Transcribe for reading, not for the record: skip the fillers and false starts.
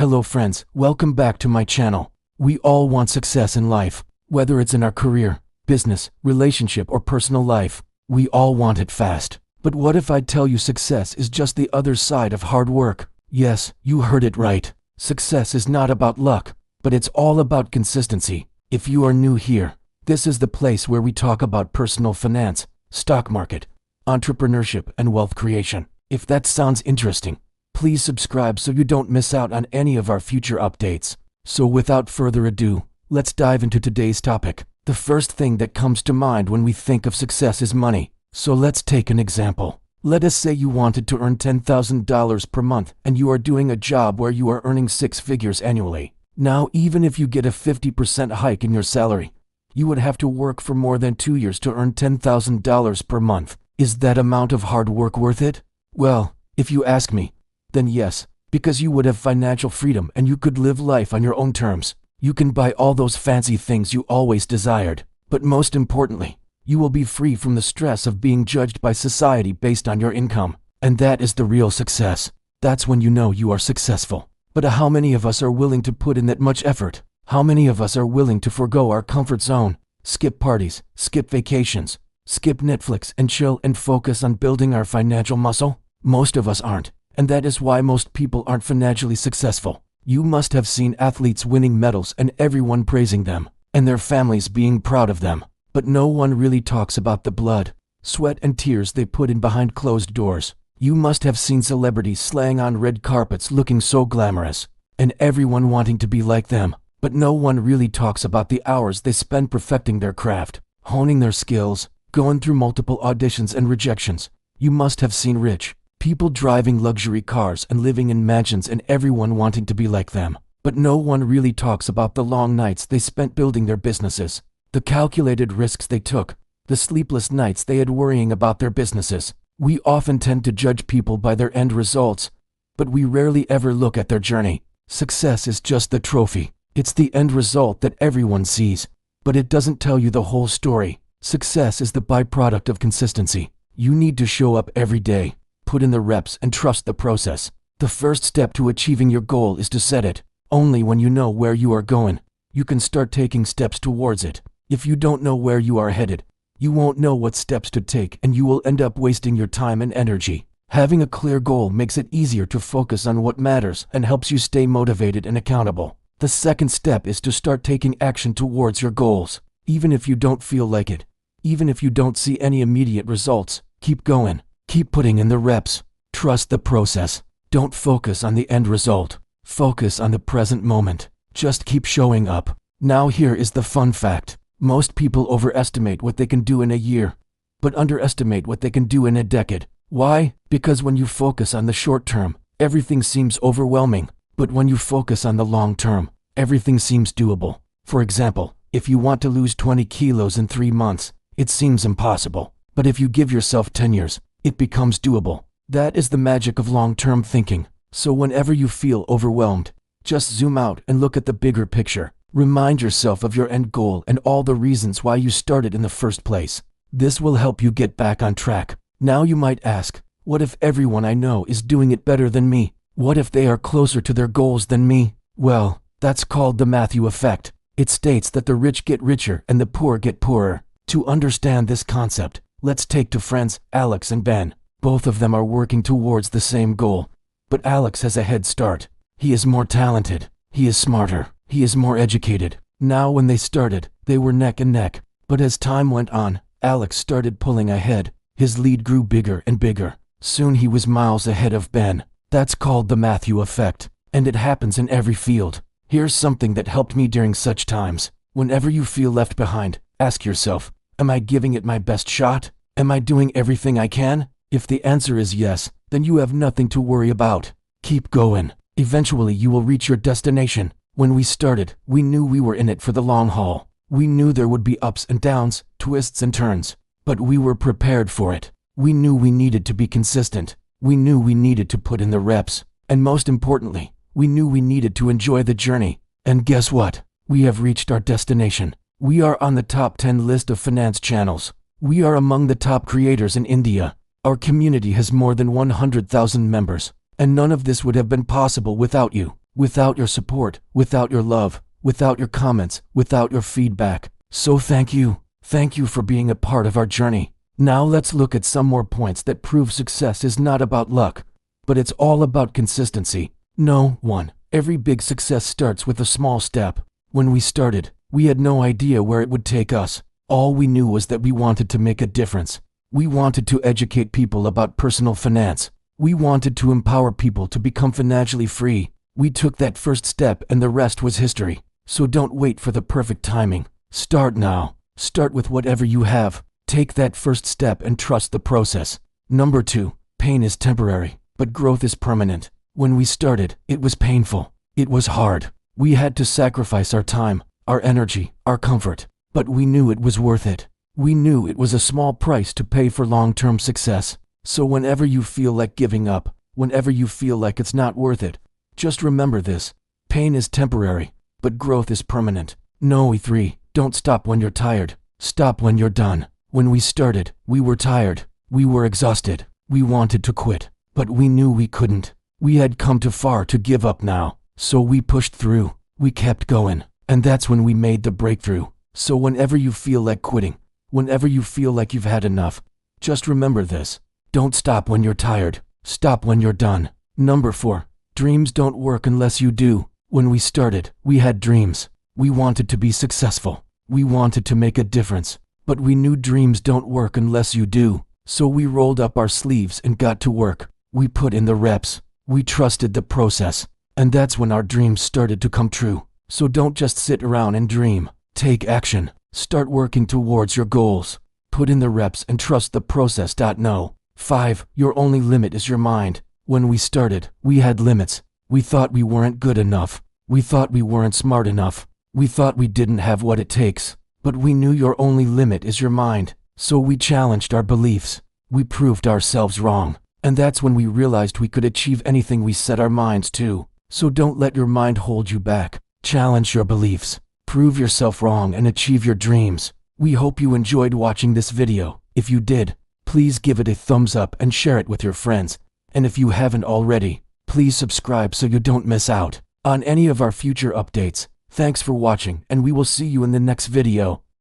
Hello friends, welcome back to my channel. We all want success in life, whether it's in our career, business, relationship, or personal life. We all want it fast. But what if I tell you success is just the other side of hard work? Yes, you heard it right. Success is not about luck, but it's all about consistency. If you are new here, this is the place where we talk about personal finance, stock market, entrepreneurship, and wealth creation. If that sounds interesting, please subscribe so you don't miss out on any of our future updates. So without further ado, let's dive into today's topic. The first thing that comes to mind when we think of success is money. So let's take an example. Let us say you wanted to earn $10,000 per month and you are doing a job where you are earning 6 figures annually. Now, even if you get a 50% hike in your salary, you would have to work for more than 2 years to earn $10,000 per month. Is that amount of hard work worth it? Well, if you ask me, then yes, because you would have financial freedom and you could live life on your own terms. You can buy all those fancy things you always desired. But most importantly, you will be free from the stress of being judged by society based on your income. And that is the real success. That's when you know you are successful. But how many of us are willing to put in that much effort? How many of us are willing to forego our comfort zone, skip parties, skip vacations, skip Netflix and chill and focus on building our financial muscle? Most of us aren't. And that is why most people aren't financially successful. You must have seen athletes winning medals and everyone praising them, and their families being proud of them. But no one really talks about the blood, sweat, and tears they put in behind closed doors. You must have seen celebrities slaying on red carpets looking so glamorous, and everyone wanting to be like them. But no one really talks about the hours they spend perfecting their craft, honing their skills, going through multiple auditions and rejections. You must have seen rich people driving luxury cars and living in mansions and everyone wanting to be like them. But no one really talks about the long nights they spent building their businesses, the calculated risks they took, the sleepless nights they had worrying about their businesses. We often tend to judge people by their end results, but we rarely ever look at their journey. Success is just the trophy. It's the end result that everyone sees, but it doesn't tell you the whole story. Success is the byproduct of consistency. You need to show up every day, put in the reps, and trust the process. The first step to achieving your goal is to set it. Only when you know where you are going, you can start taking steps towards it. If you don't know where you are headed, you won't know what steps to take and you will end up wasting your time and energy. Having a clear goal makes it easier to focus on what matters and helps you stay motivated and accountable. The second step is to start taking action towards your goals. Even if you don't feel like it, even if you don't see any immediate results, keep going. Keep putting in the reps. Trust the process. Don't focus on the end result. Focus on the present moment. Just keep showing up. Now here is the fun fact. Most people overestimate what they can do in a year, but underestimate what they can do in a decade. Why? Because when you focus on the short term, everything seems overwhelming. But when you focus on the long term, everything seems doable. For example, if you want to lose 20 kilos in 3 months, it seems impossible. But if you give yourself 10 years, it becomes doable. That is the magic of long-term thinking. So whenever you feel overwhelmed, just zoom out and look at the bigger picture. Remind yourself of your end goal and all the reasons why you started in the first place. This will help you get back on track. Now you might ask, what if everyone I know is doing it better than me? What if they are closer to their goals than me? Well, that's called the Matthew effect. It states that the rich get richer and the poor get poorer. To understand this concept, let's take two friends, Alex and Ben. Both of them are working towards the same goal. But Alex has a head start. He is more talented. He is smarter. He is more educated. Now when they started, they were neck and neck. But as time went on, Alex started pulling ahead. His lead grew bigger and bigger. Soon he was miles ahead of Ben. That's called the Matthew effect. And it happens in every field. Here's something that helped me during such times. Whenever you feel left behind, ask yourself, am I giving it my best shot? Am I doing everything I can? If the answer is yes, then you have nothing to worry about. Keep going. Eventually you will reach your destination. When we started, we knew we were in it for the long haul. We knew there would be ups and downs, twists and turns. But we were prepared for it. We knew we needed to be consistent. We knew we needed to put in the reps. And most importantly, we knew we needed to enjoy the journey. And guess what? We have reached our destination. We are on the top 10 list of finance channels. We are among the top creators in India. Our community has more than 100,000 members. And none of this would have been possible without you. without your support, without your love, without your comments, without your feedback. So thank you. Thank you for being a part of our journey. Now let's look at some more points that prove success is not about luck, but it's all about consistency. No. 1. Every big success starts with a small step. When we started, we had no idea where it would take us. All we knew was that we wanted to make a difference. We wanted to educate people about personal finance. We wanted to empower people to become financially free. We took that first step and the rest was history. So don't wait for the perfect timing. Start now. Start with whatever you have. Take that first step and trust the process. Number 2. Pain is temporary, but growth is permanent. When we started, it was painful. It was hard. We had to sacrifice our time, our energy, our comfort. But we knew it was worth it. We knew it was a small price to pay for long-term success. So whenever you feel like giving up, whenever you feel like it's not worth it, just remember this. Pain is temporary, but growth is permanent. No. 3. Don't stop when you're tired. Stop when you're done. When we started, we were tired. We were exhausted. We wanted to quit, but we knew we couldn't. We had come too far to give up now. So we pushed through. We kept going. And that's when we made the breakthrough. So whenever you feel like quitting, whenever you feel like you've had enough, just remember this. Don't stop when you're tired. Stop when you're done. Number 4. Dreams don't work unless you do. When we started, we had dreams. We wanted to be successful. We wanted to make a difference. But we knew dreams don't work unless you do. So we rolled up our sleeves and got to work. We put in the reps. We trusted the process. And that's when our dreams started to come true. So don't just sit around and dream. Take action. Start working towards your goals. Put in the reps and trust the process. No. 5. Your only limit is your mind. When we started, we had limits. We thought we weren't good enough. We thought we weren't smart enough. We thought we didn't have what it takes. But we knew your only limit is your mind. So we challenged our beliefs. We proved ourselves wrong. And that's when we realized we could achieve anything we set our minds to. So don't let your mind hold you back. Challenge your beliefs. Prove yourself wrong and achieve your dreams. We hope you enjoyed watching this video. If you did, please give it a thumbs up and share it with your friends. And if you haven't already, please subscribe so you don't miss out on any of our future updates. Thanks for watching, and we will see you in the next video.